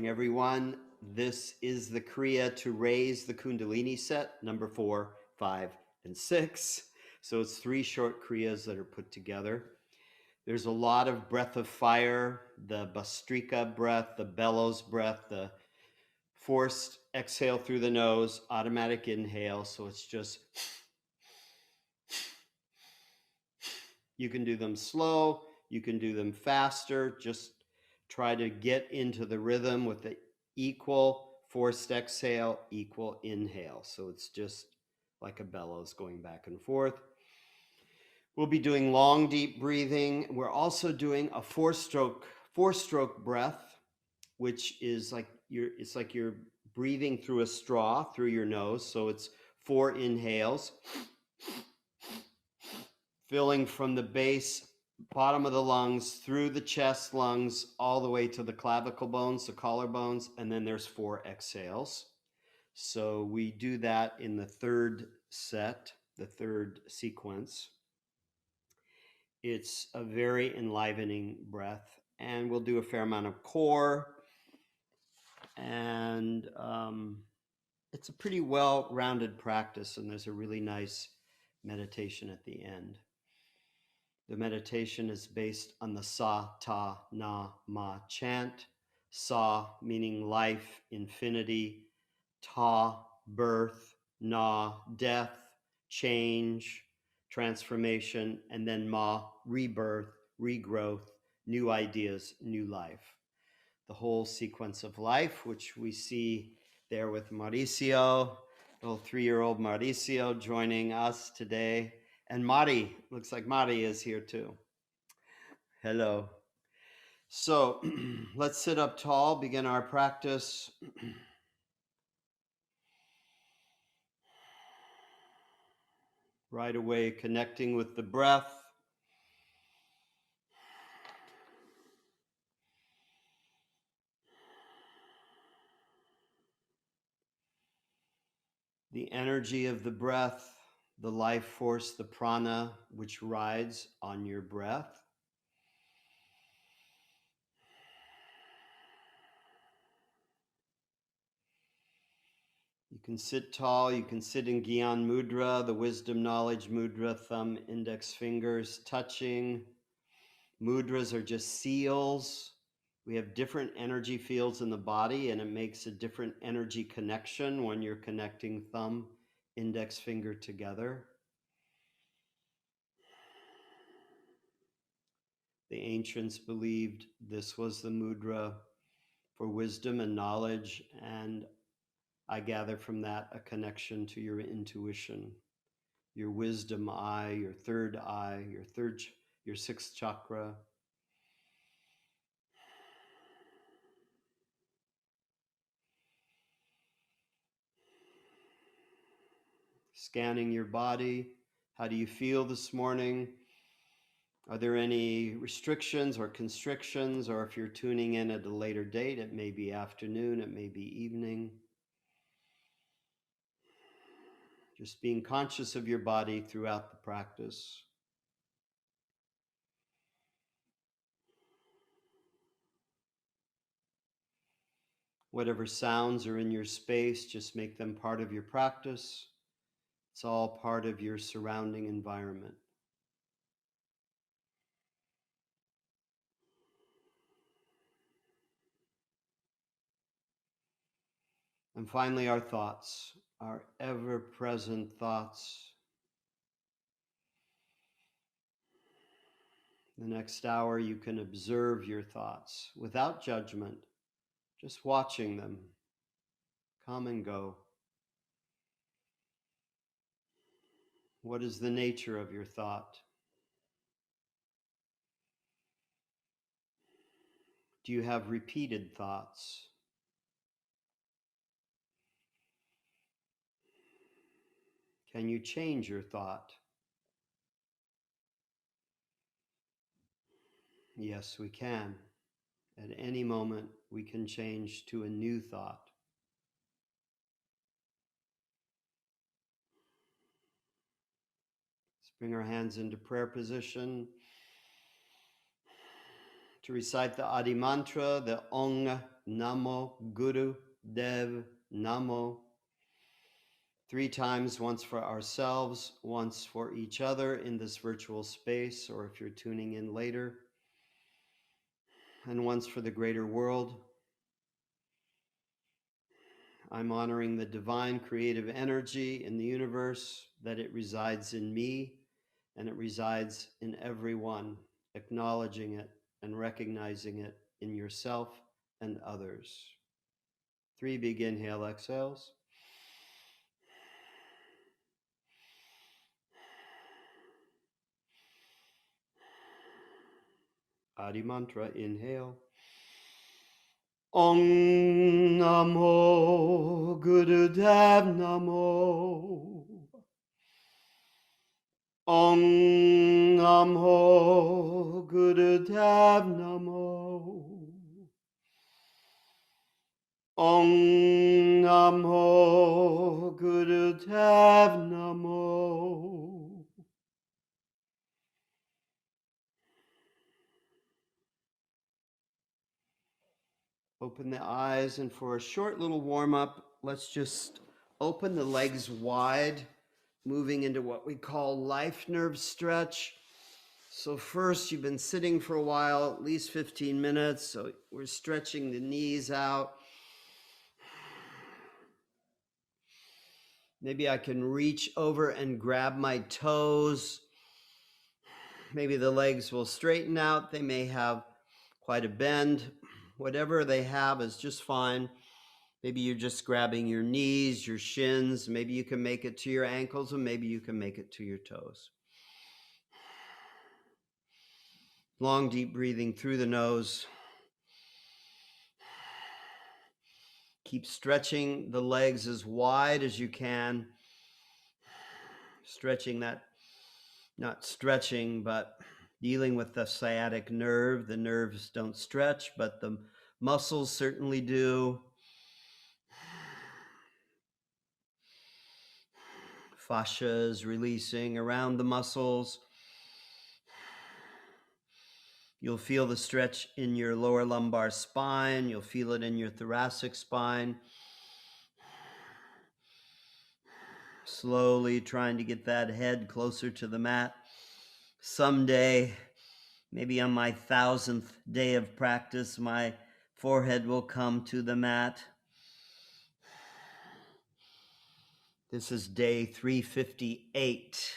morning, everyone. This is the Kriya to raise the Kundalini set, number 4, 5, and 6. So it's 3 short Kriyas that are put together. There's a lot of breath of fire, the Bhastrika breath, the bellows breath, the forced exhale through the nose, automatic inhale. So it's just, you can do them slow, you can do them faster, just try to get into the rhythm with the equal forced exhale, equal inhale. So it's just like a bellows going back and forth. We'll be doing long, deep breathing. We're also doing a four-stroke breath, which is like you're breathing through a straw through your nose. So it's 4 inhales, filling from the base, bottom of the lungs, through the chest, lungs, all the way to the clavicle bones, the collarbones, and then there's 4 exhales. So we do that in the third set, the third sequence. It's a very enlivening breath, and we'll do a fair amount of core, and it's a pretty well-rounded practice, and there's a really nice meditation at the end. The meditation is based on the Sa, Ta, Na, Ma chant. Sa meaning life, infinity. Ta, birth. Na, death, change, transformation. And then Ma, rebirth, regrowth, new ideas, new life. The whole sequence of life, which we see there with Mauricio, little 3-year-old Mauricio joining us today. And Mari, looks like Mari is here too. Hello. So let's sit up tall, begin our practice. Right away, connecting with the breath. The energy of the breath, the life force, the prana, which rides on your breath. You can sit tall, you can sit in Gyan Mudra, the wisdom knowledge mudra, thumb, index fingers touching. Mudras are just seals. We have different energy fields in the body, and it makes a different energy connection when you're connecting thumb, index finger together. The ancients believed this was the mudra for wisdom and knowledge, and I gather from that a connection to your intuition, your wisdom eye, your third eye, your sixth chakra. Scanning your body. How do you feel this morning? Are there any restrictions or constrictions? Or if you're tuning in at a later date, it may be afternoon, it may be evening. Just being conscious of your body throughout the practice. Whatever sounds are in your space, just make them part of your practice. It's all part of your surrounding environment. And finally, our thoughts, our ever-present thoughts. The next hour, you can observe your thoughts without judgment, just watching them come and go. What is the nature of your thought? Do you have repeated thoughts? Can you change your thought? Yes, we can. At any moment, we can change to a new thought. Let's bring our hands into prayer position to recite the Adi Mantra, the Ong Namo, Guru Dev Namo. 3 times, once for ourselves, once for each other in this virtual space, or if you're tuning in later, and once for the greater world. I'm honoring the divine creative energy in the universe, that it resides in me and it resides in everyone, acknowledging it and recognizing it in yourself and others. 3 big inhale exhales. Adi mantra, inhale. Om Namo Gurudev Namo. Om Namo Gurudev Namo. Om Namo Gurudev Namo. Open the eyes, and for a short little warm-up, let's just open the legs wide, moving into what we call life nerve stretch. So first, you've been sitting for a while, at least 15 minutes, so we're stretching the knees out. Maybe I can reach over and grab my toes. Maybe the legs will straighten out. They may have quite a bend. Whatever they have is just fine. Maybe you're just grabbing your knees, your shins. Maybe you can make it to your ankles, and maybe you can make it to your toes. Long, deep breathing through the nose. Keep stretching the legs as wide as you can. Stretching that, not stretching, but dealing with the sciatic nerve. The nerves don't stretch, but the muscles certainly do. Fascia is releasing around the muscles. You'll feel the stretch in your lower lumbar spine. You'll feel it in your thoracic spine. Slowly trying to get that head closer to the mat. Someday, maybe on my 1000th day of practice, my forehead will come to the mat. This is day 358.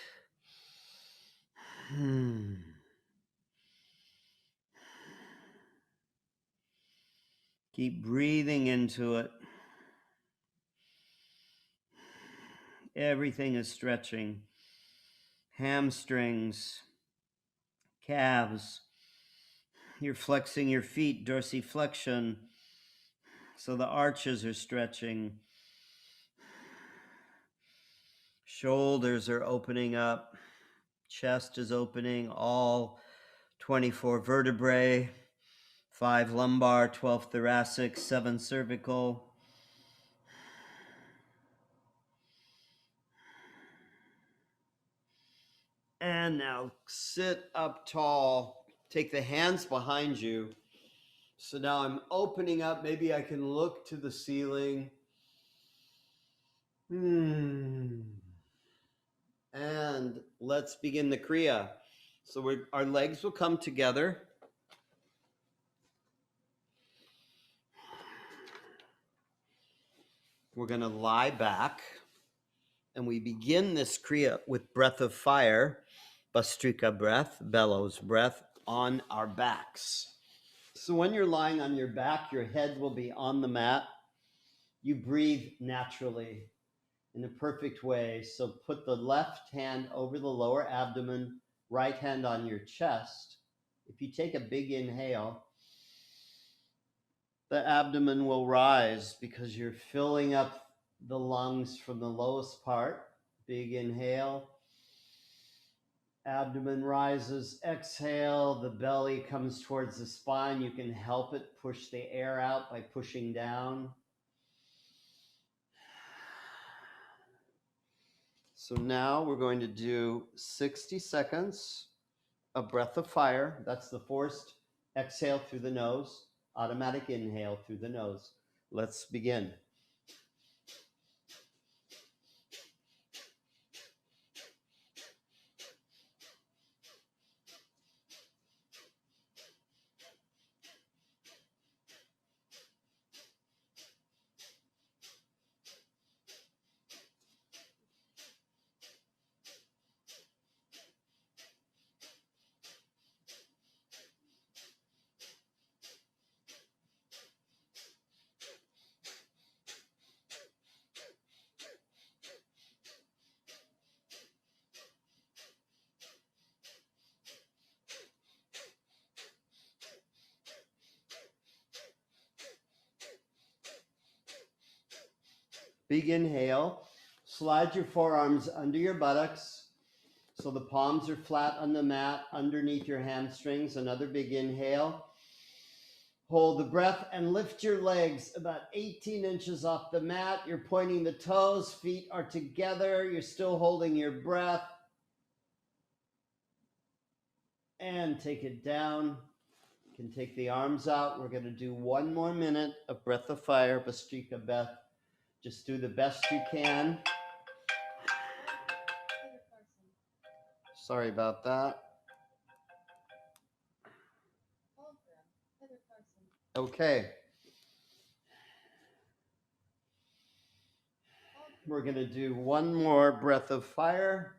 Keep breathing into it. Everything is stretching. Hamstrings, calves. You're flexing your feet, dorsiflexion. So the arches are stretching. Shoulders are opening up. Chest is opening. All 24 vertebrae. 5 lumbar, 12 thoracic, 7 cervical. And now sit up tall. Take the hands behind you. So now I'm opening up. Maybe I can look to the ceiling. And let's begin the Kriya. So our legs will come together. We're going to lie back. And we begin this Kriya with breath of fire, Bastrika breath, bellows breath, on our backs. So when you're lying on your back, your head will be on the mat. You breathe naturally in a perfect way. So put the left hand over the lower abdomen, right hand on your chest. If you take a big inhale, the abdomen will rise because you're filling up the lungs from the lowest part. Big inhale. Abdomen rises. Exhale. The belly comes towards the spine. You can help it push the air out by pushing down. So now we're going to do 60 seconds of breath of fire. That's the forced exhale through the nose. Automatic inhale through the nose. Let's begin. Big inhale. Slide your forearms under your buttocks so the palms are flat on the mat underneath your hamstrings. Another big inhale. Hold the breath and lift your legs about 18 inches off the mat. You're pointing the toes, feet are together. You're still holding your breath. And take it down. You can take the arms out. We're going to do 1 more minute of breath of fire, Bastrika Beth. Just do the best you can. Sorry about that. Okay. We're going to do 1 more breath of fire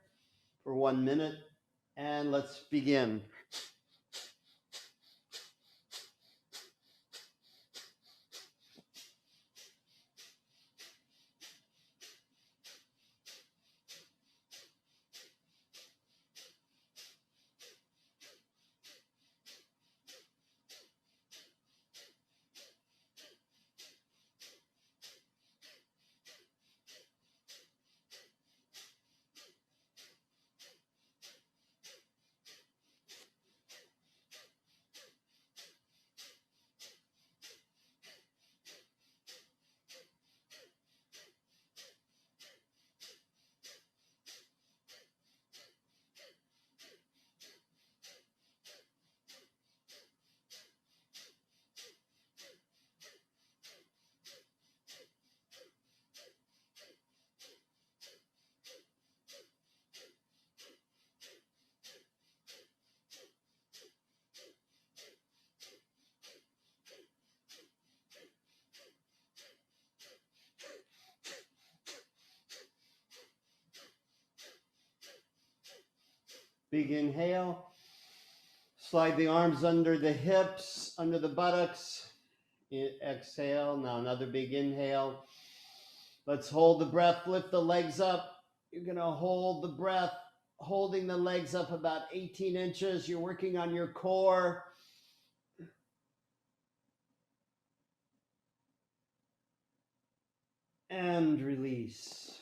for 1 minute, and let's begin. Big inhale. Slide the arms under the hips, under the buttocks. Exhale. Now another big inhale. Let's hold the breath. Lift the legs up. You're going to hold the breath, holding the legs up about 18 inches. You're working on your core. And release.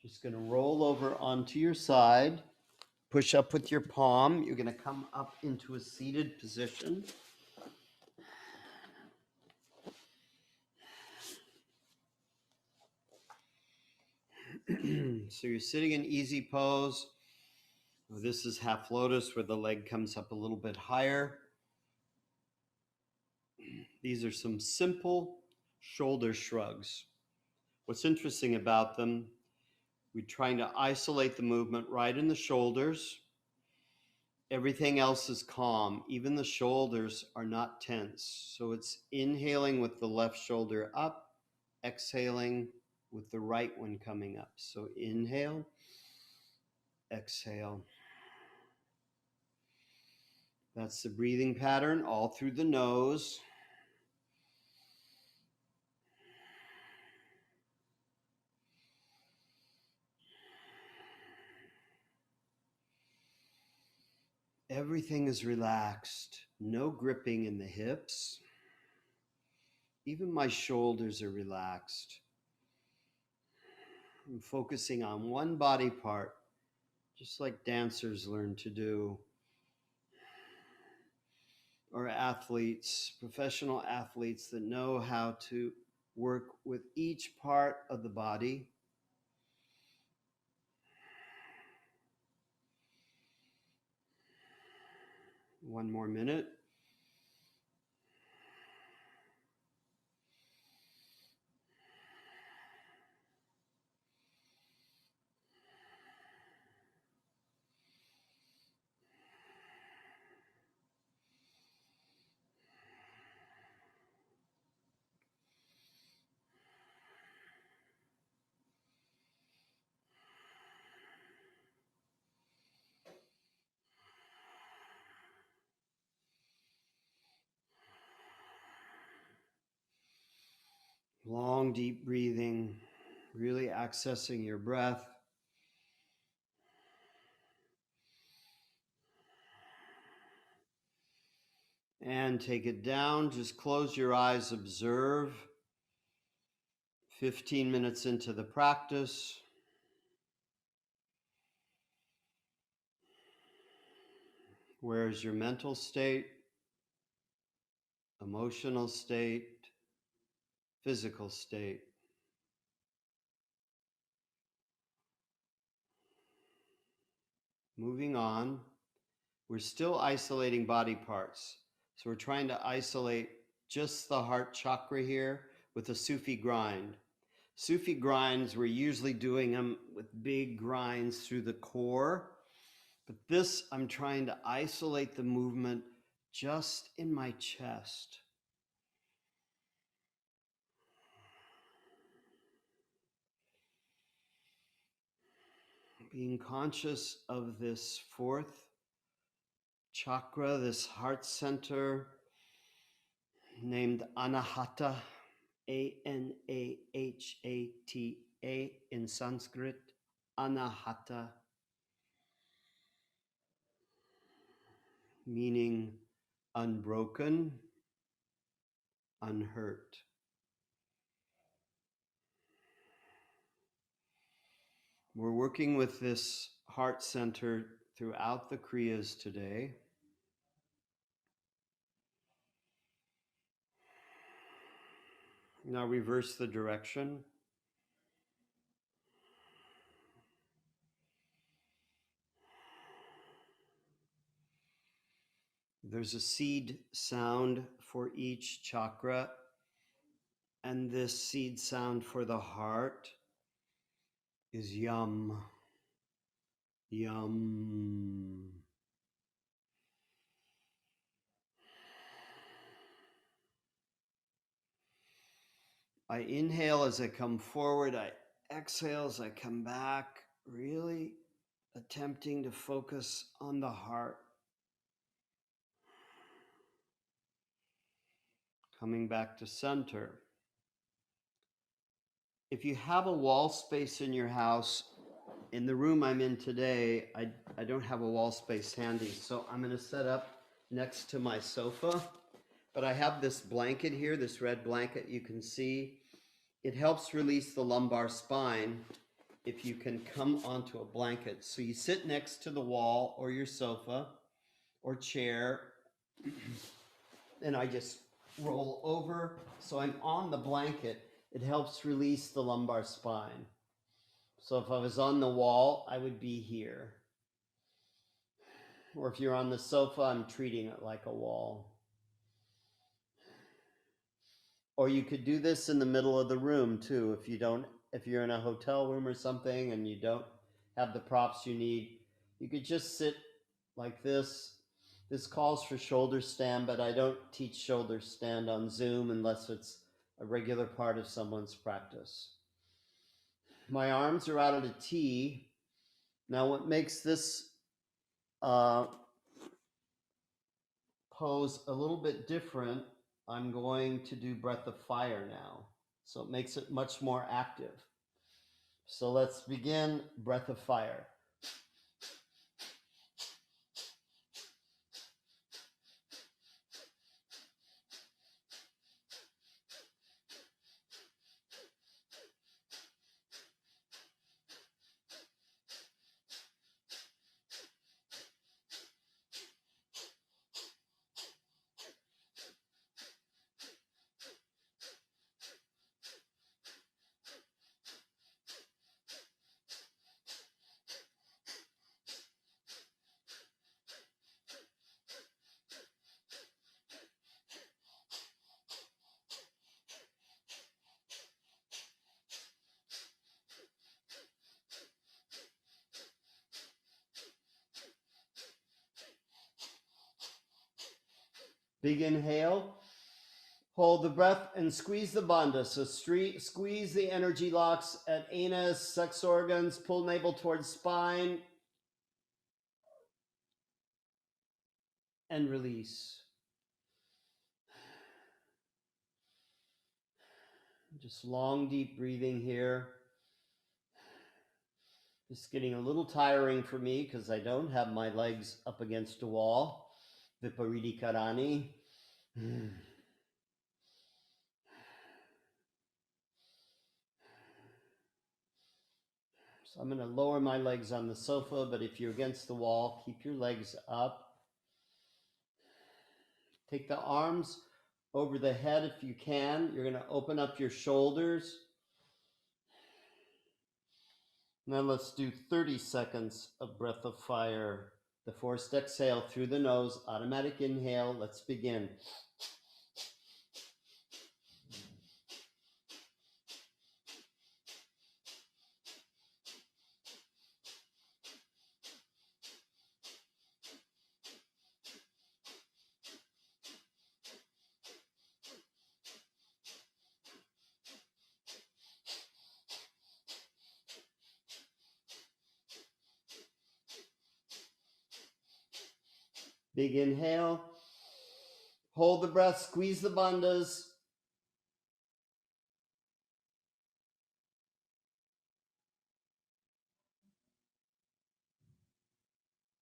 Just going to roll over onto your side. Push up with your palm. You're going to come up into a seated position. So you're sitting in easy pose. This is half lotus where the leg comes up a little bit higher. These are some simple shoulder shrugs. What's interesting about them, we're trying to isolate the movement right in the shoulders. Everything else is calm. Even the shoulders are not tense. So it's inhaling with the left shoulder up, exhaling with the right one coming up. So inhale, exhale. That's the breathing pattern all through the nose. Everything is relaxed. No gripping in the hips. Even my shoulders are relaxed. I'm focusing on one body part, just like dancers learn to do, or athletes, professional athletes that know how to work with each part of the body. One more minute. Long, deep breathing, really accessing your breath. And take it down. Just close your eyes, observe. 15 minutes into the practice. Where is your mental state, emotional state, physical state? Moving on, we're still isolating body parts. So we're trying to isolate just the heart chakra here with a Sufi grind. Sufi grinds, we're usually doing them with big grinds through the core. But this, I'm trying to isolate the movement just in my chest. Being conscious of this fourth chakra, this heart center named Anahata, Anahata in Sanskrit, Anahata, meaning unbroken, unhurt. We're working with this heart center throughout the Kriyas today. Now reverse the direction. There's a seed sound for each chakra, and this seed sound for the heart is yum, yum. I inhale as I come forward, I exhale as I come back, really attempting to focus on the heart. Coming back to center. If you have a wall space in your house, in the room I'm in today, I don't have a wall space handy, so I'm going to set up next to my sofa. But I have this blanket here, this red blanket you can see. It helps release the lumbar spine if you can come onto a blanket. So you sit next to the wall or your sofa or chair, and I just roll over. So I'm on the blanket. It helps release the lumbar spine. So if I was on the wall, I would be here. Or if you're on the sofa, I'm treating it like a wall. Or you could do this in the middle of the room too. If you're in a hotel room or something and you don't have the props you need, you could just sit like this. This calls for shoulder stand, but I don't teach shoulder stand on Zoom unless it's a regular part of someone's practice. My arms are out at a T. Now what makes this pose a little bit different, I'm going to do breath of fire now. So it makes it much more active. So let's begin breath of fire. Big inhale. Hold the breath and squeeze the bandha. So squeeze the energy locks at anus, sex organs, pull navel towards spine, and release. Just long, deep breathing here. It's getting a little tiring for me because I don't have my legs up against a wall. Viparita Karani. So I'm going to lower my legs on the sofa, but if you're against the wall, keep your legs up. Take the arms over the head if you can. You're going to open up your shoulders. Now let's do 30 seconds of breath of fire. The forced exhale through the nose, automatic inhale. Let's begin. Big inhale. Hold the breath, squeeze the bandhas.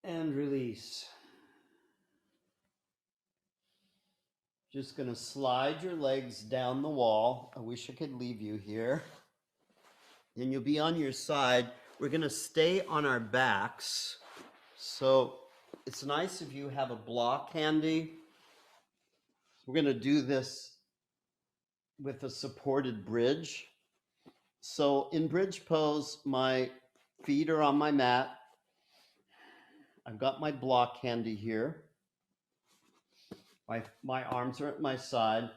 And release. Just going to slide your legs down the wall. I wish I could leave you here. Then you'll be on your side. We're going to stay on our backs. So it's nice if you have a block handy. We're going to do this with a supported bridge. So in bridge pose, my feet are on my mat. I've got my block handy here. My arms are at my side.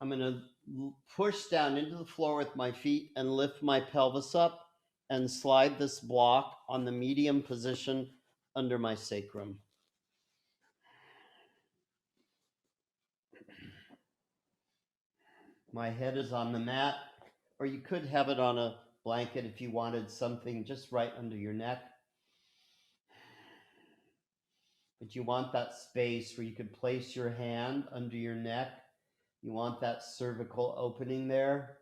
I'm going to push down into the floor with my feet and lift my pelvis up and slide this block on the medium position under my sacrum. My head is on the mat, or you could have it on a blanket if you wanted something just right under your neck. But you want that space where you could place your hand under your neck. You want that cervical opening there.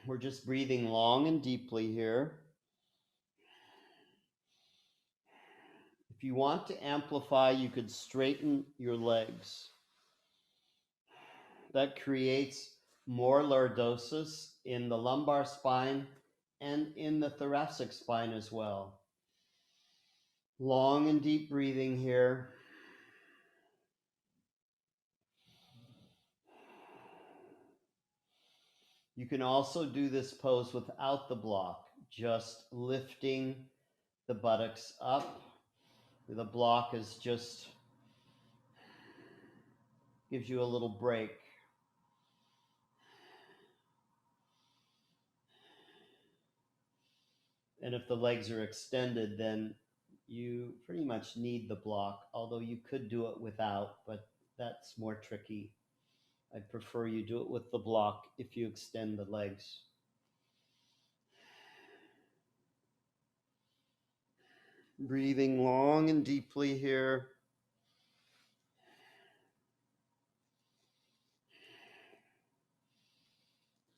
We're just breathing long and deeply here. If you want to amplify, you could straighten your legs. That creates more lordosis in the lumbar spine and in the thoracic spine as well. Long and deep breathing here. You can also do this pose without the block, just lifting the buttocks up. The block is just gives you a little break. And if the legs are extended, then you pretty much need the block, although you could do it without, but that's more tricky. I'd prefer you do it with the block if you extend the legs. Breathing long and deeply here.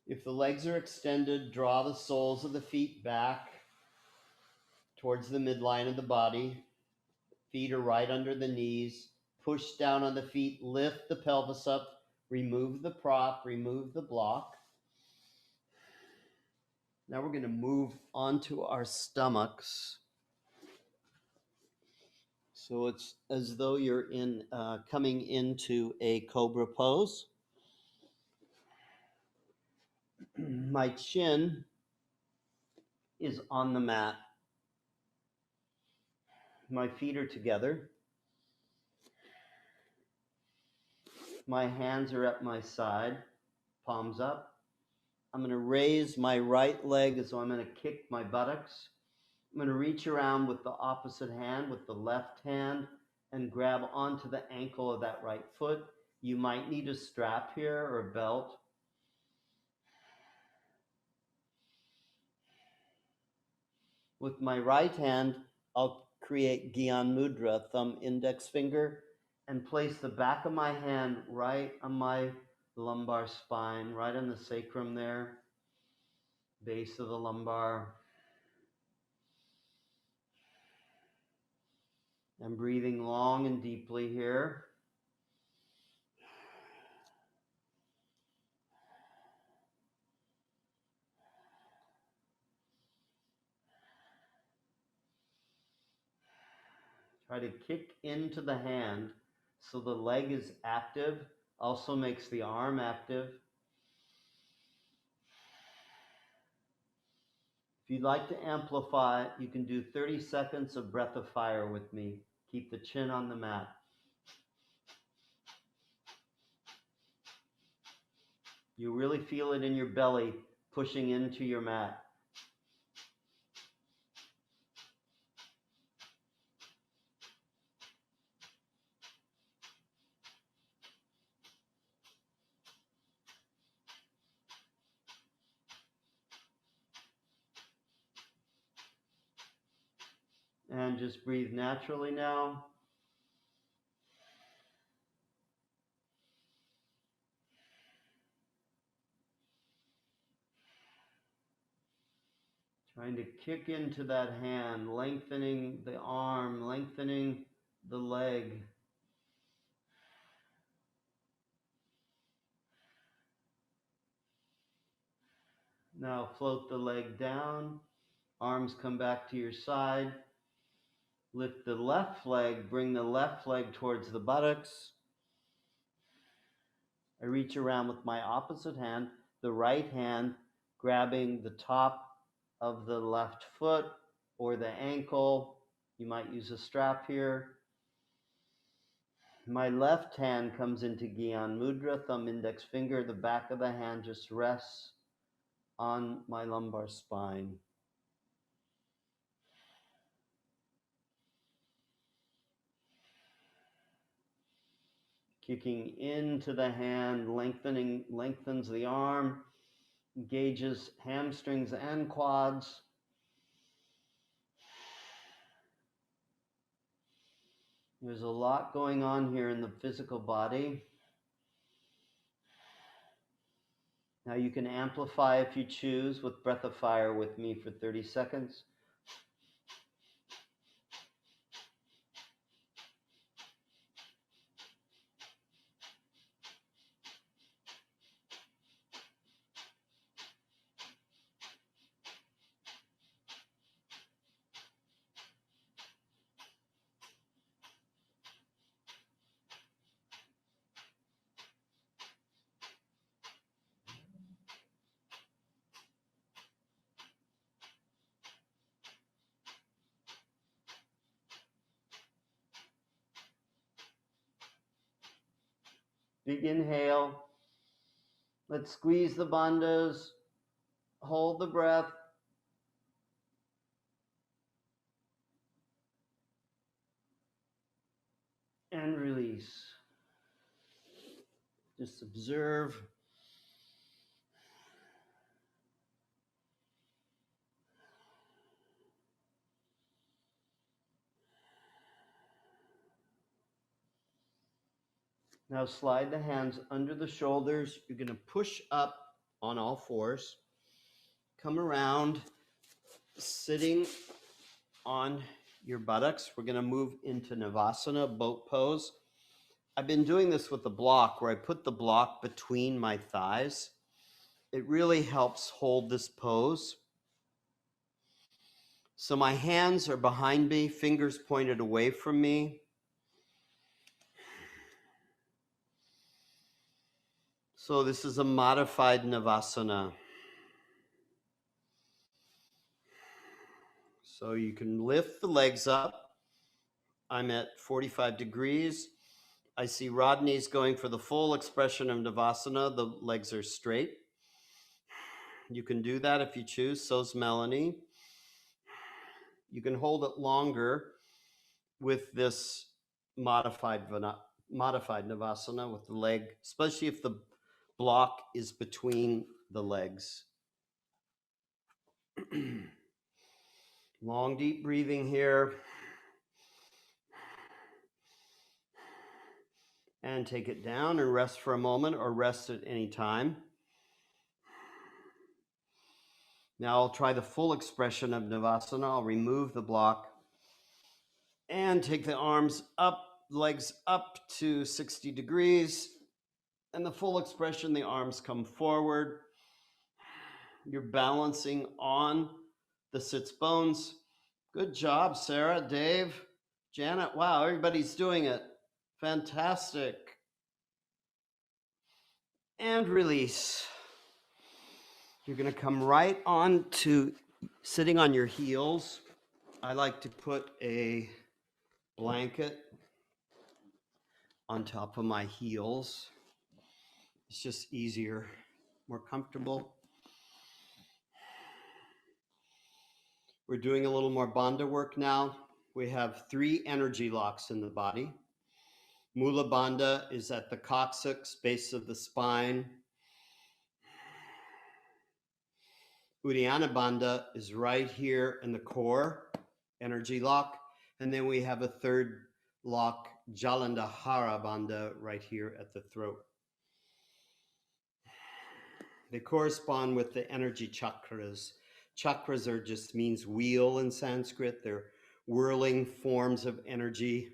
If the legs are extended, draw the soles of the feet back towards the midline of the body. Feet are right under the knees. Push down on the feet, lift the pelvis up, remove the prop, remove the block. Now we're going to move onto our stomachs. So it's as though you're coming into a cobra pose. My chin is on the mat. My feet are together. My hands are at my side, palms up. I'm going to raise my right leg as though I'm going to kick my buttocks. I'm going to reach around with the opposite hand, with the left hand, and grab onto the ankle of that right foot. You might need a strap here or a belt. With my right hand, I'll create Gyan Mudra, thumb, index finger, and place the back of my hand right on my lumbar spine, right on the sacrum there, base of the lumbar. I'm breathing long and deeply here. Try to kick into the hand so the leg is active, also makes the arm active. If you'd like to amplify, you can do 30 seconds of breath of fire with me. Keep the chin on the mat. You really feel it in your belly pushing into your mat. And just breathe naturally now. Trying to kick into that hand, lengthening the arm, lengthening the leg. Now float the leg down, arms come back to your side. Lift the left leg, bring the left leg towards the buttocks. I reach around with my opposite hand, the right hand grabbing the top of the left foot or the ankle. You might use a strap here. My left hand comes into Gyan Mudra, thumb, index finger. The back of the hand just rests on my lumbar spine. Kicking into the hand, lengthens the arm, engages hamstrings and quads. There's a lot going on here in the physical body. Now you can amplify if you choose with breath of fire with me for 30 seconds. Big inhale. Let's squeeze the bandhas. Hold the breath. And release. Just observe. Now slide the hands under the shoulders. You're going to push up on all fours. Come around, sitting on your buttocks. We're going to move into Navasana, boat pose. I've been doing this with the block where I put the block between my thighs. It really helps hold this pose. So my hands are behind me, fingers pointed away from me. So this is a modified Navasana. So you can lift the legs up. I'm at 45 degrees. I see Rodney's going for the full expression of Navasana. The legs are straight. You can do that if you choose. So's Melanie. You can hold it longer with this modified Navasana with the leg, especially if the block is between the legs. Long, deep breathing here. And take it down and rest for a moment, or rest at any time. Now I'll try the full expression of Navasana. I'll remove the block and take the arms up, legs up to 60 degrees. And the full expression, the arms come forward. You're balancing on the sits bones. Good job, Sarah, Dave, Janet. Wow, everybody's doing it. Fantastic. And release. You're going to come right on to sitting on your heels. I like to put a blanket on top of my heels. It's just easier, more comfortable. We're doing a little more bandha work now. We have 3 energy locks in the body. Mula Bandha is at the coccyx, base of the spine. Uddiyana Bandha is right here in the core, energy lock. And then we have a 3rd lock, Jalandhara Bandha, right here at the throat. They correspond with the energy chakras. Chakras are just means wheel in Sanskrit. They're whirling forms of energy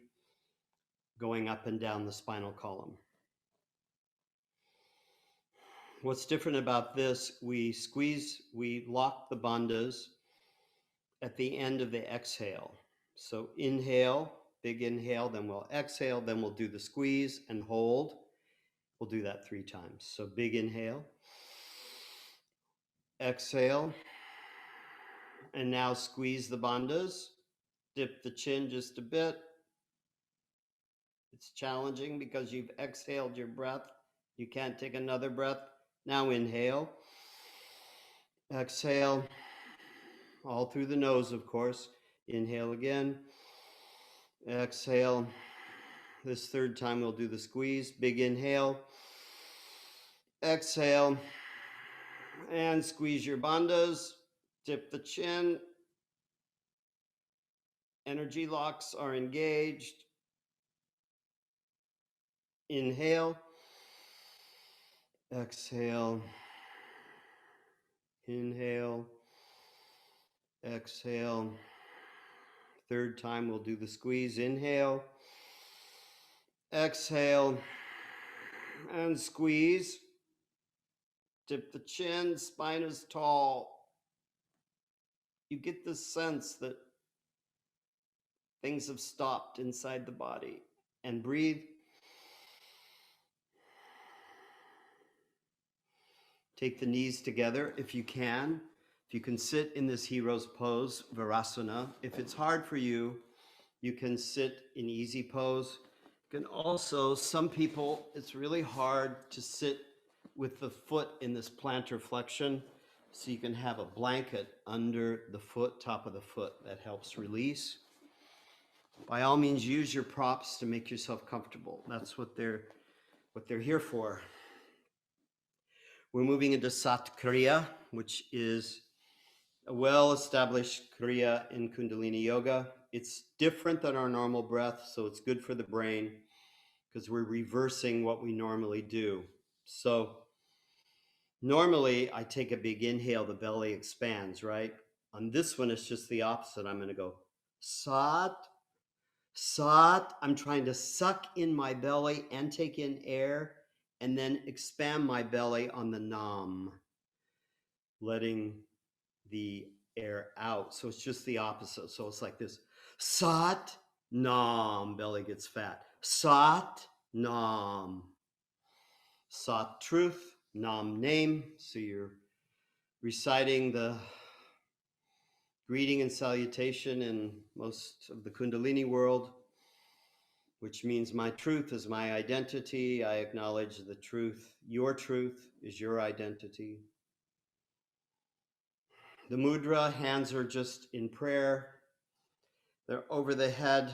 going up and down the spinal column. What's different about this, we lock the bandhas at the end of the exhale. So inhale, big inhale, then we'll exhale, then we'll do the squeeze and hold. We'll do that 3 times. So big inhale, exhale, and now squeeze the bandhas, dip the chin just a bit. It's challenging because you've exhaled your breath. You can't take another breath. Now inhale, exhale, all through the nose, of course. Inhale again, exhale. This 3rd time we'll do the squeeze. Big inhale, exhale, and squeeze your bandhas, dip the chin. Energy locks are engaged. Inhale, exhale, inhale, exhale. 3rd time we'll do the squeeze. Inhale, exhale, and squeeze. Dip the chin, spine is tall. You get this sense that things have stopped inside the body. And breathe. Take the knees together if you can. If you can sit in this hero's pose, Virasana. If it's hard for you, you can sit in easy pose. You can also, some people, it's really hard to sit with the foot in this plantar flexion. So you can have a blanket under the foot, top of the foot. That helps release. By all means, use your props to make yourself comfortable. That's what they're here for. We're moving into Sat Kriya, which is a well-established Kriya in Kundalini Yoga. It's different than our normal breath, so it's good for the brain because we're reversing what we normally do. So normally I take a big inhale, the belly expands, right? On this one, it's just the opposite. I'm going to go Sat, Sat. I'm trying to suck in my belly and take in air and then expand my belly on the Nam, letting the air out. So it's just the opposite. So it's like this. Sat, Nam, belly gets fat. Sat, Nam. Sat, truth, Nam, name. So you're reciting the greeting and salutation in most of the Kundalini world, which means my truth is my identity. I acknowledge the truth. Your truth is your identity. The mudra, hands are just in prayer. They're over the head.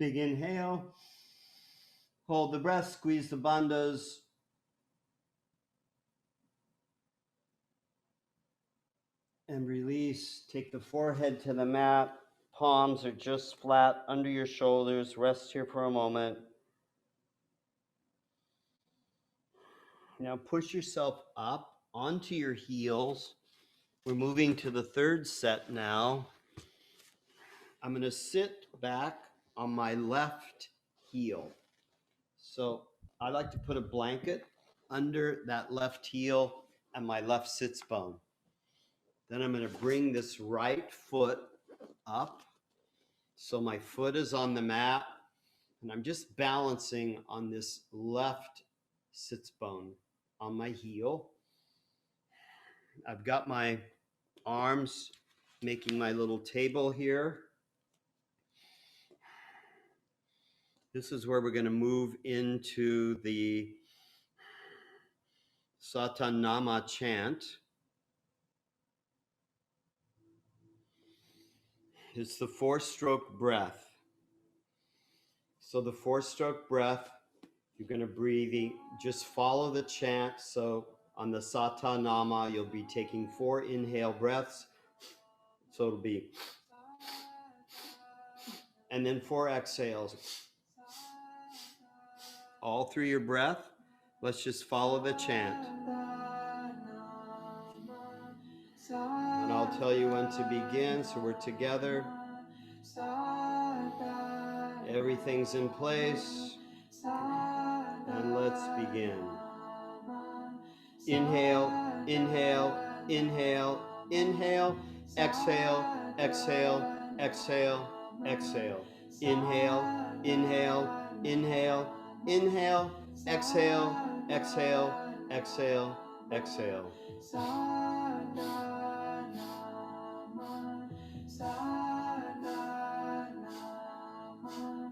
Big inhale. Hold the breath, squeeze the bandhas. And release. Take the forehead to the mat. Palms are just flat under your shoulders. Rest here for a moment. Now push yourself up onto your heels. We're moving to the third set now. I'm going to sit back on my left heel. So I like to put a blanket under that left heel and my left sits bone. Then I'm going to bring this right foot up. So my foot is on the mat and I'm just balancing on this left sits bone on my heel. I've got my arms making my little table here. This is where we're going to move into the Satanama chant. It's the 4-stroke breath. So the 4-stroke breath, you're going to breathe, just follow the chant. So on the Satanama, you'll be taking 4 inhale breaths. So it'll be, and then 4 exhales. All through your breath. Let's just follow the chant. And I'll tell you when to begin, so we're together. Everything's in place. And let's begin. Inhale, inhale, inhale, inhale. Exhale, exhale, exhale, exhale. Inhale, inhale, inhale, inhale. Exhale, exhale, exhale, exhale.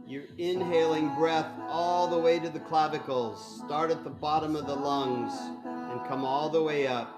You're inhaling breath all the way to the clavicles. Start at the bottom of the lungs and come all the way up.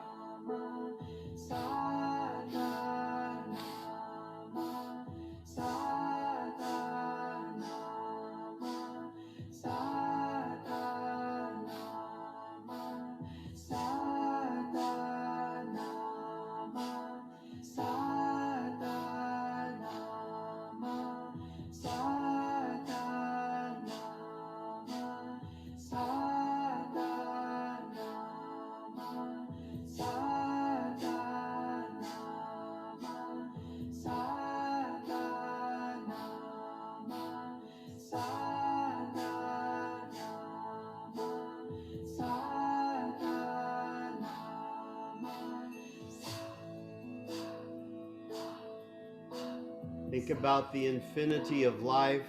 Think about the infinity of life,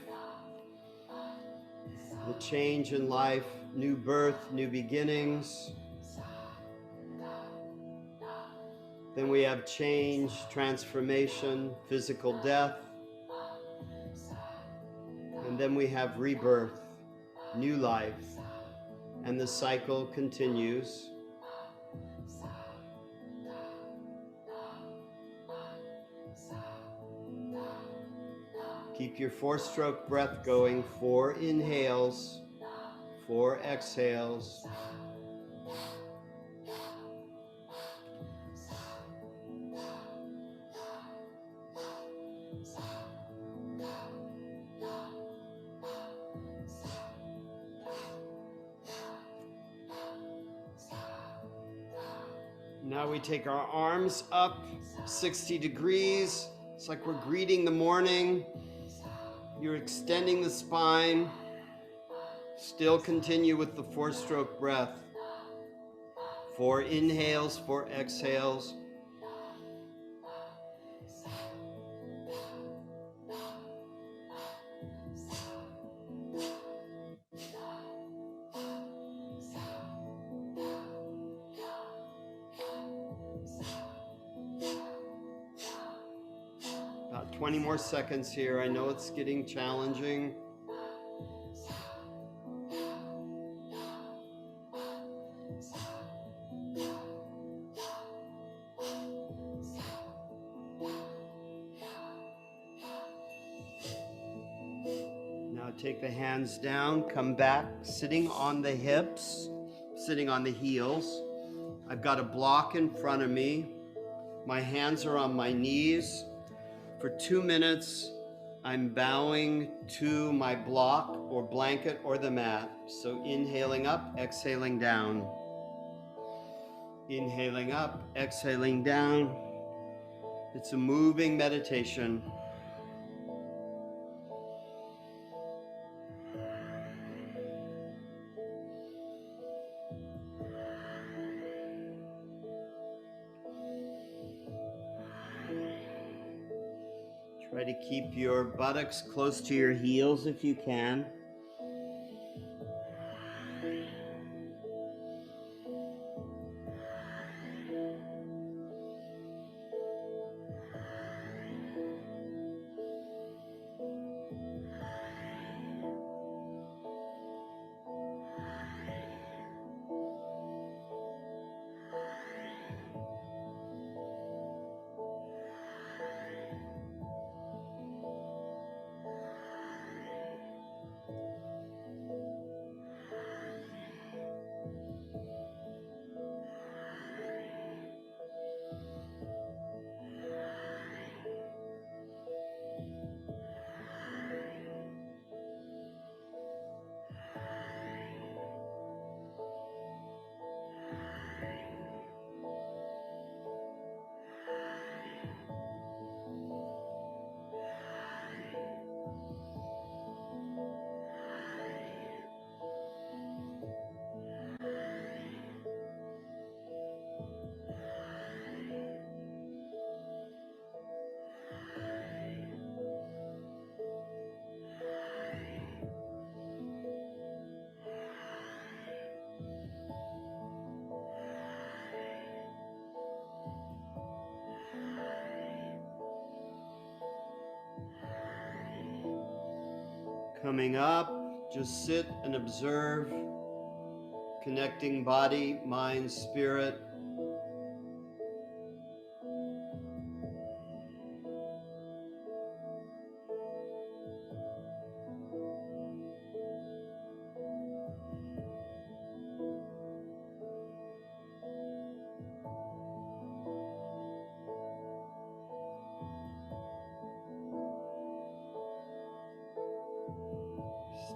the change in life, new birth, new beginnings. Then we have change, transformation, physical death. And then we have rebirth, new life, and the cycle continues. Keep your 4-stroke breath going. 4 inhales, 4 exhales. Now we take our arms up 60 degrees. It's like we're greeting the morning. You're extending the spine. Still continue with the 4-stroke breath. 4 inhales, 4 exhales. About 20 more seconds here. I know it's getting challenging. take the hands down, come back, sitting on the hips, sitting on the heels. I've got a block in front of me. My hands are on my knees. For 2 minutes, I'm bowing to my block or blanket or the mat. So inhaling up, exhaling down. Inhaling up, exhaling down. It's a moving meditation. Try to keep your buttocks close to your heels if you can. Coming up, just sit and observe, connecting body, mind, spirit.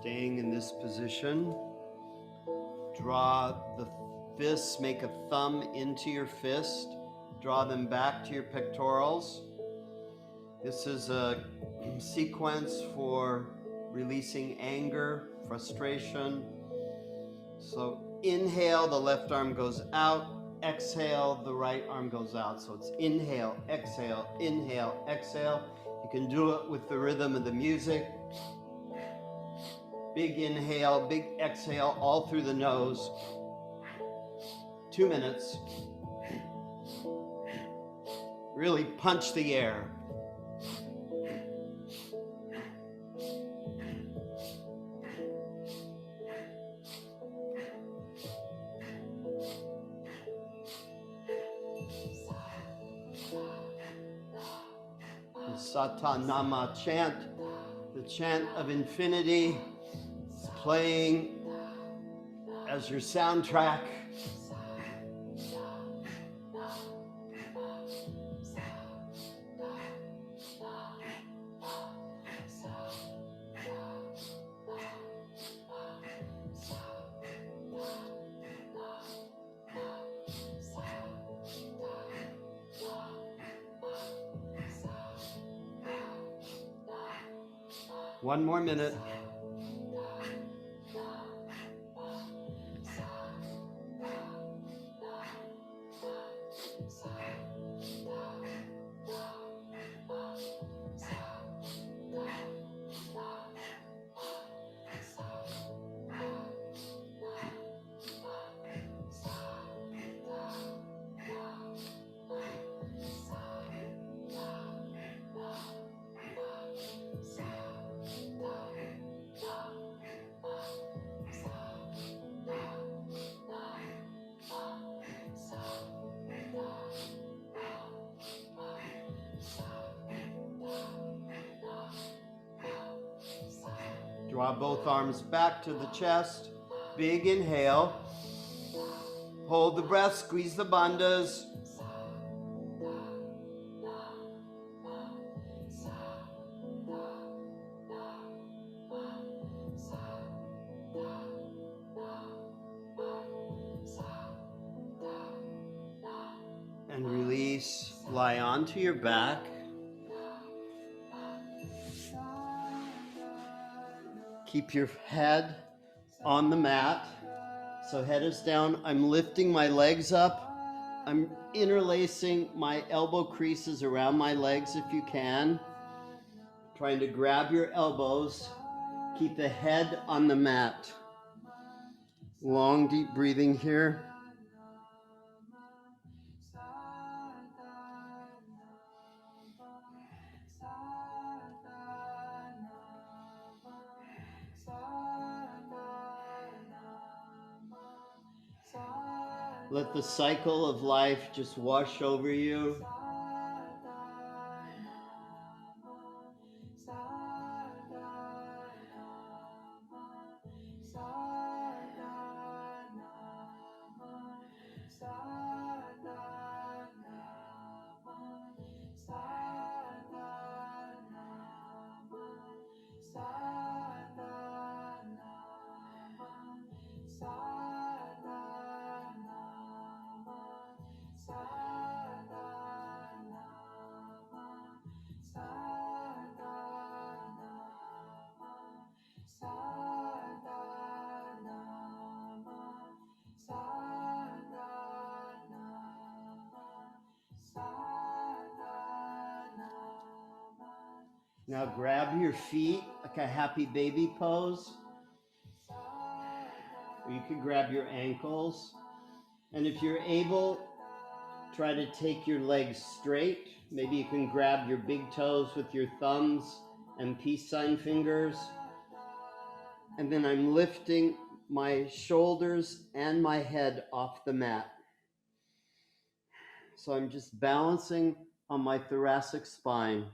Staying in this position, draw the fists, make a thumb into your fist, draw them back to your pectorals. This is a sequence for releasing anger, frustration. So inhale, the left arm goes out, exhale, the right arm goes out. So it's inhale, exhale, inhale, exhale. You can do it with the rhythm of the music. Big inhale, big exhale, all through the nose. 2 minutes. Really punch the air. The Satanama chant, the chant of infinity, is playing as your soundtrack. One more minute. Draw both arms back to the chest. Big inhale. Hold the breath, squeeze the bandhas. And release, lie onto your back. Keep your head on the mat. So head is down. I'm lifting my legs up. I'm interlacing my elbow creases around my legs if you can. Trying to grab your elbows. Keep the head on the mat. Long, deep breathing here. Let the cycle of life just wash over you. Now grab your feet like a happy baby pose. Or you could grab your ankles. And if you're able, try to take your legs straight. Maybe you can grab your big toes with your thumbs and peace sign fingers. And then I'm lifting my shoulders and my head off the mat. So I'm just balancing on my thoracic spine.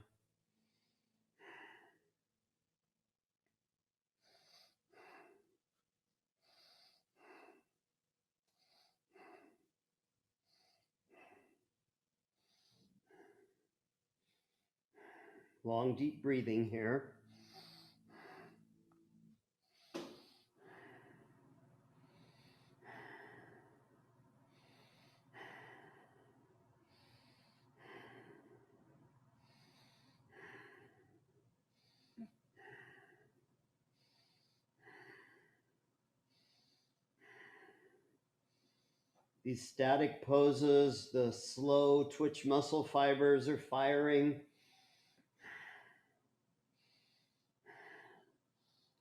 Long, deep breathing here. These static poses, the slow twitch muscle fibers are firing.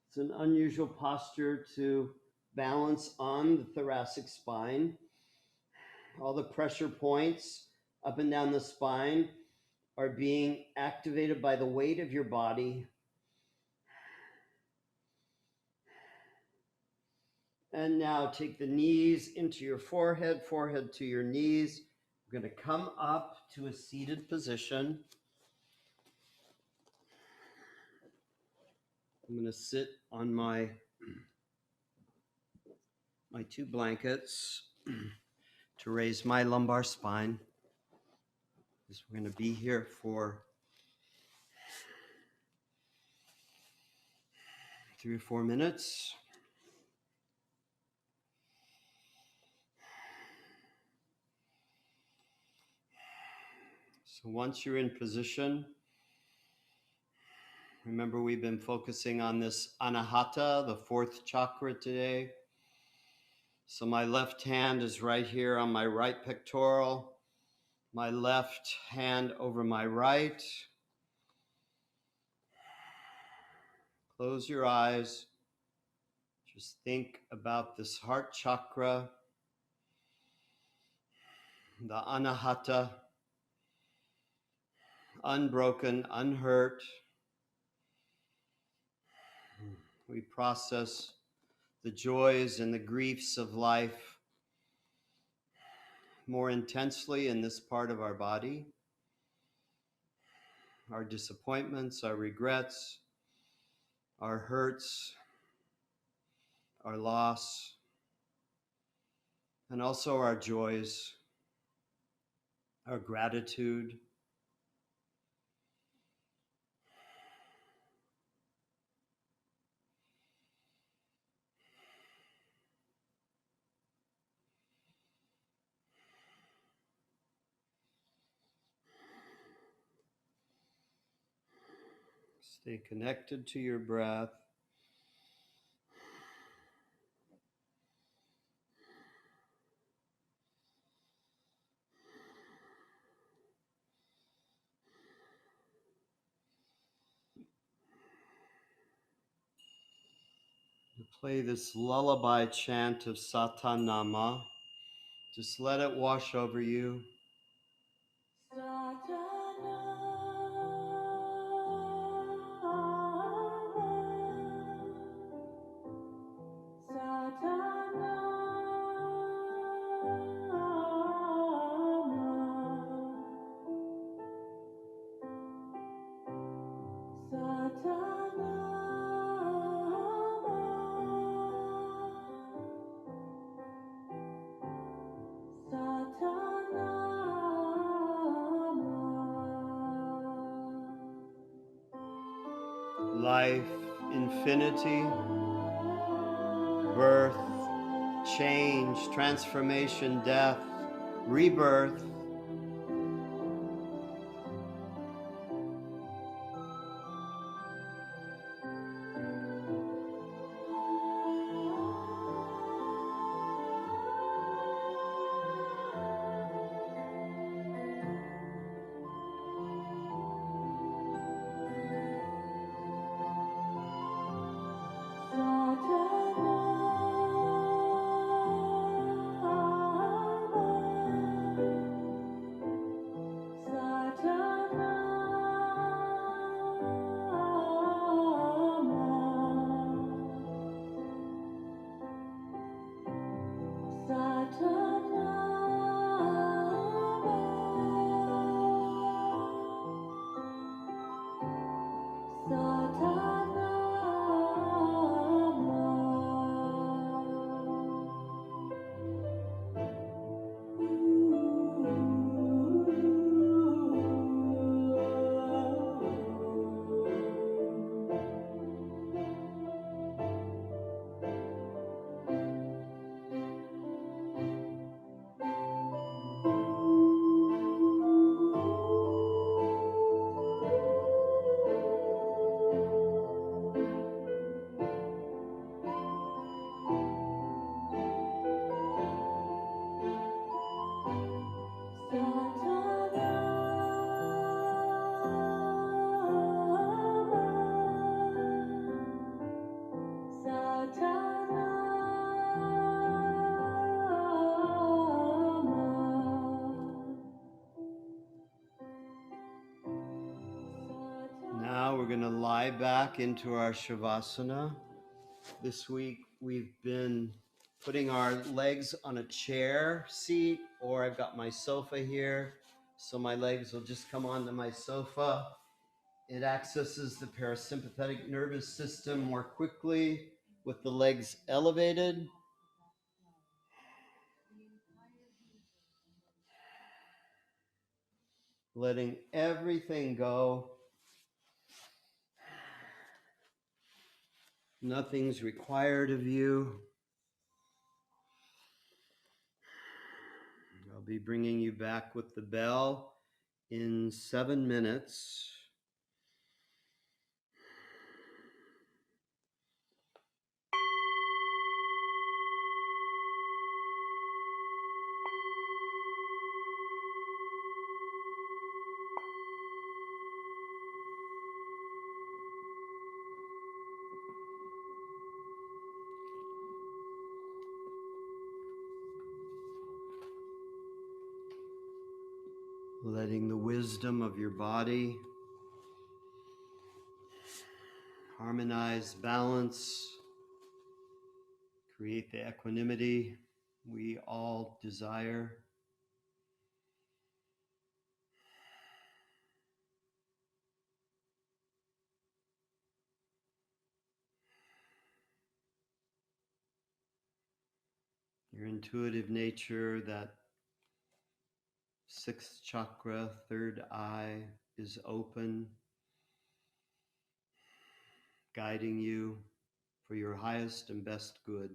It's an unusual posture to balance on the thoracic spine. All the pressure points up and down the spine are being activated by the weight of your body. And now take the knees into your forehead, forehead to your knees. We're going to come up to a seated position. I'm going to sit on my two blankets to raise my lumbar spine. Because we're going to be here for 3 or 4 minutes. So once you're in position, remember we've been focusing on this anahata, the 4th chakra today. So my left hand is right here on my right pectoral, my left hand over my right. Close your eyes. Just think about this heart chakra, the anahata, unbroken, unhurt. We process the joys and the griefs of life more intensely in this part of our body. Our disappointments, our regrets, our hurts, our loss, and also our joys, our gratitude. Stay connected to your breath. To play this lullaby chant of Satanama. Just let it wash over you. Life, infinity, birth, change, transformation, death, rebirth. Now we're going to lie back into our Shavasana. This week we've been putting our legs on a chair seat, or I've got my sofa here, so my legs will just come onto my sofa. It accesses the parasympathetic nervous system more quickly with the legs elevated. Letting everything go. Nothing's required of you. I'll be bringing you back with the bell in 7 minutes. Letting the wisdom of your body harmonize, balance, create the equanimity we all desire. your intuitive nature, that sixth chakra, third eye is open, guiding you for your highest and best good.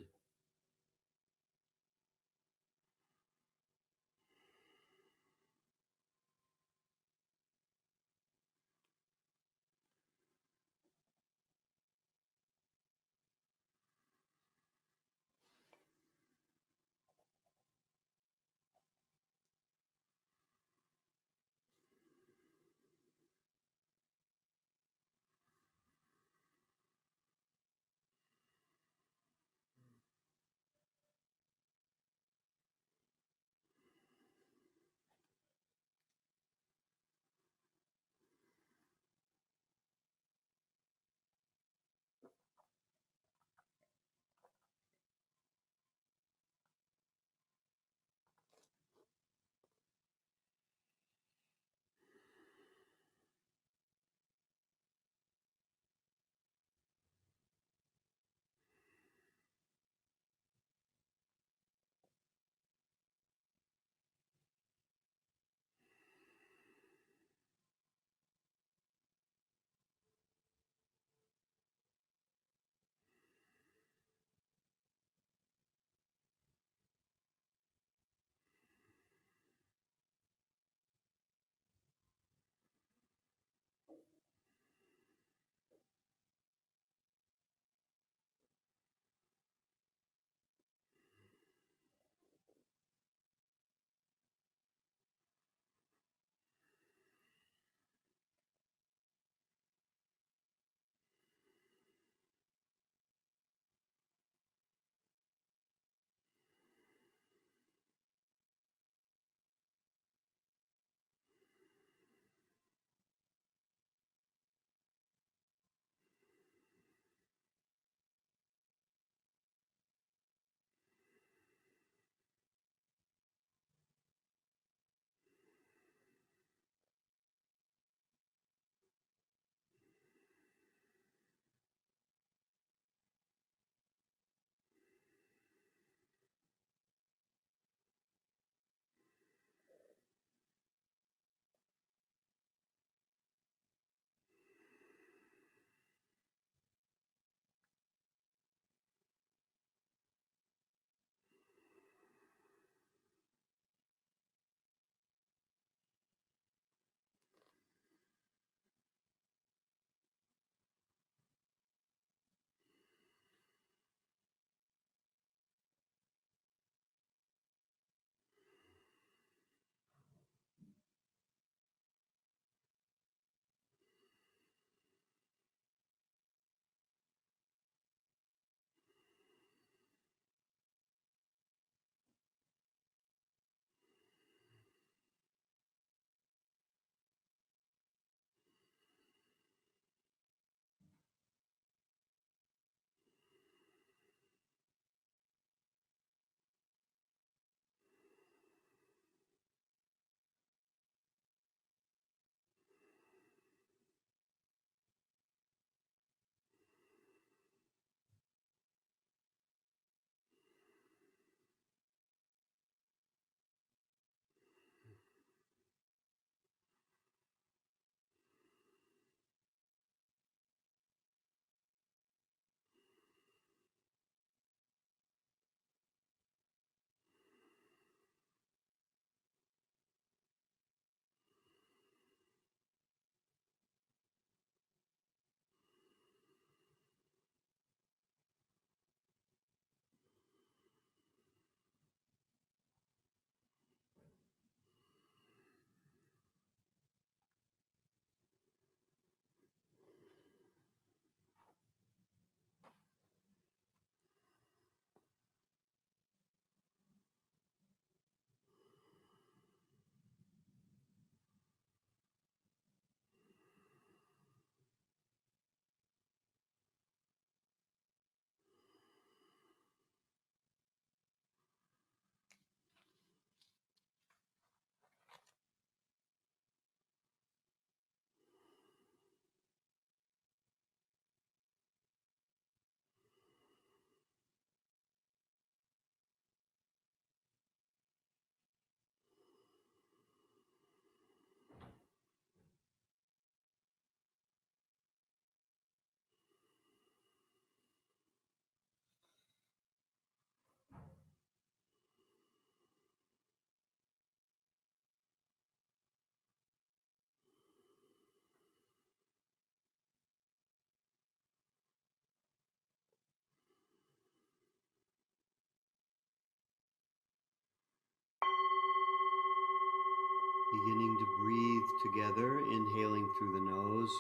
Beginning to breathe together, inhaling through the nose.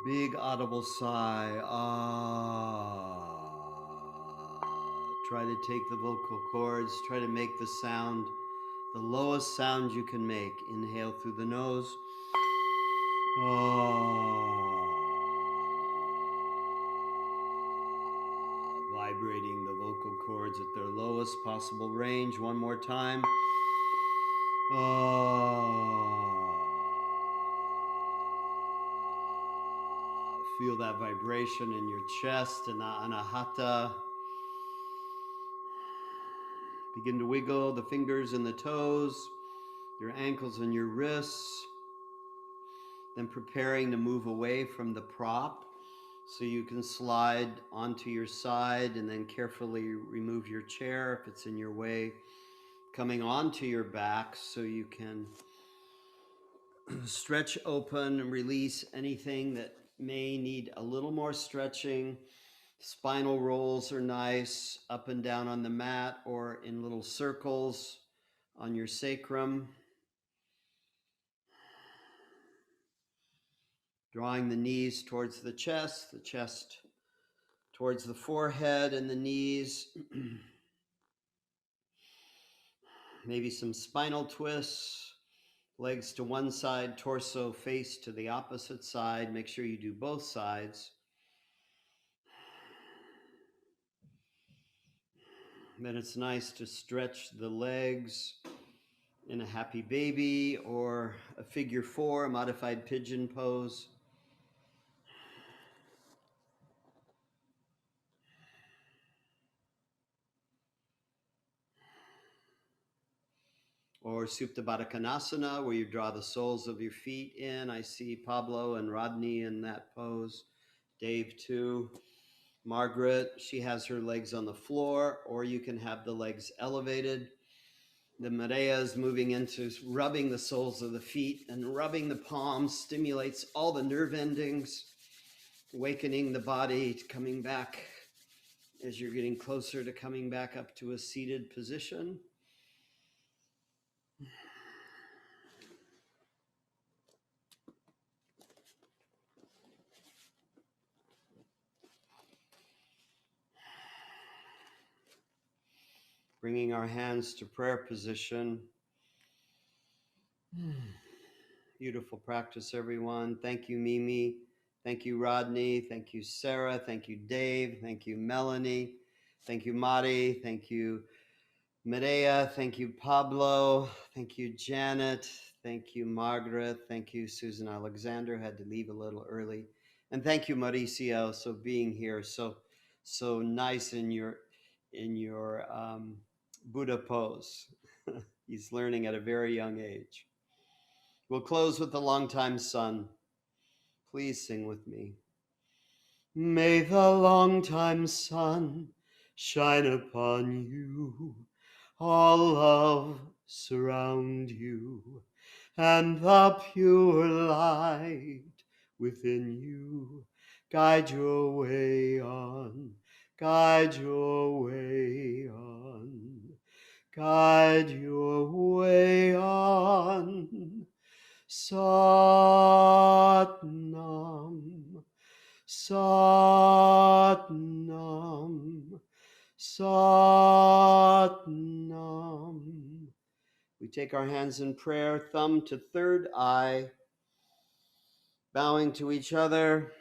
Big audible sigh. Ah. Try to take the vocal cords, try to make the sound the lowest sound you can make. Inhale through the nose. Vibrating the vocal cords at their lowest possible range. One more time. Feel that vibration in your chest and anahata. Begin to wiggle the fingers and the toes, your ankles and your wrists. Then preparing to move away from the prop so you can slide onto your side and then carefully remove your chair if it's in your way. Coming onto your back so you can stretch open and release anything that may need a little more stretching. Spinal rolls are nice, up and down on the mat or in little circles on your sacrum. Drawing the knees towards the chest towards the forehead and the knees. Maybe some spinal twists, legs to one side, torso face to the opposite side. Make sure you do both sides. Then it's nice to stretch the legs in a happy baby or a figure four, a modified pigeon pose. Or Supta Baddha Konasana, where you draw the soles of your feet in. I see Pablo and Rodney in that pose. Dave too. Margaret, she has her legs on the floor, or you can have the legs elevated. The Maria is moving into rubbing the soles of the feet, and rubbing the palms stimulates all the nerve endings, awakening the body, coming back as you're getting closer to coming back up to a seated position. Bringing our hands to prayer position. Beautiful practice, everyone. Thank you, Mimi. Thank you, Rodney. Thank you, Sarah. Thank you, Dave. Thank you, Melanie. Thank you, Mari. Thank you, Medea. Thank you, Pablo. Thank you, Janet. Thank you, Margaret. Thank you, Susan Alexander. Had to leave a little early. And thank you, Mauricio, so being here. So nice in your Buddha pose. He's learning at a very young age. We'll close with the longtime sun. Please sing with me. May the longtime sun shine upon you, all love surround you, and the pure light within you guide your way on, guide your way on, guide your way on. Satnam, Satnam, Satnam. We take our hands in prayer, thumb to third eye, bowing to each other,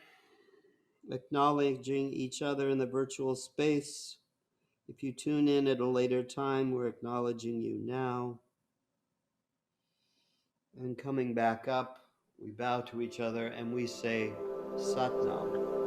acknowledging each other in the virtual space. If you tune in at a later time, we're acknowledging you now. And coming back up, we bow to each other and we say Satnam.